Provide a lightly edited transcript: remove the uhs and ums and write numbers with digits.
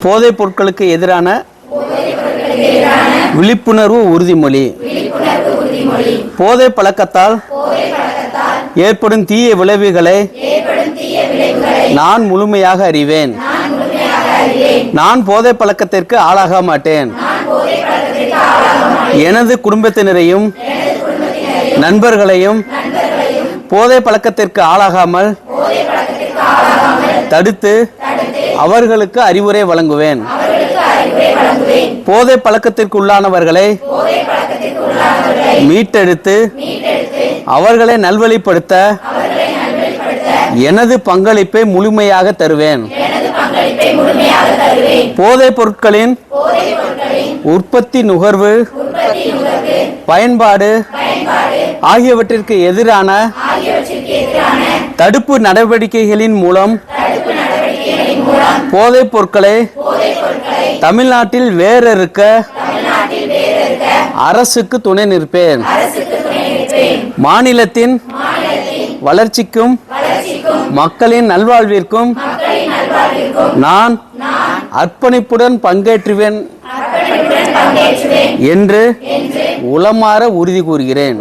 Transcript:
போதைப் பொருட்களுக்கு எதிரான விழிப்புணர்வு உறுதிமொழி. போதை பழக்கத்தால் ஏற்படும் தீய விளைவுகளை நான் முழுமையாக அறிவேன். நான் போதை பழக்கத்திற்கு ஆளாக மாட்டேன். எனது குடும்பத்தினரையும் நண்பர்களையும் போதை பழக்கத்திற்கு ஆளாகாமல் தடுத்து அவர்களுக்கு அறிவுரை வழங்குவேன். போதை பழக்கத்திற்கு உள்ளானவர்களை மீட்டெடுத்து அவர்களை நல்வழிப்படுத்த எனது பங்களிப்பை முழுமையாக தருவேன். போதைப் பொருட்களின் உற்பத்தி, நுகர்வு, பயன்பாடு ஆகியவற்றிற்கு எதிரான தடுப்பு நடவடிக்கைகளின் மூலம் போதைப் பொருட்களை தமிழ்நாட்டில் வேறறுக்க அரசுக்கு துணை நிற்பேன். மாநிலத்தின் வளர்ச்சிக்கும் மக்களின் நல்வாழ்விற்கும் நான் அர்ப்பணிப்புடன் பங்கேற்றுவேன் என்று உளமாற உறுதி கூறுகிறேன்.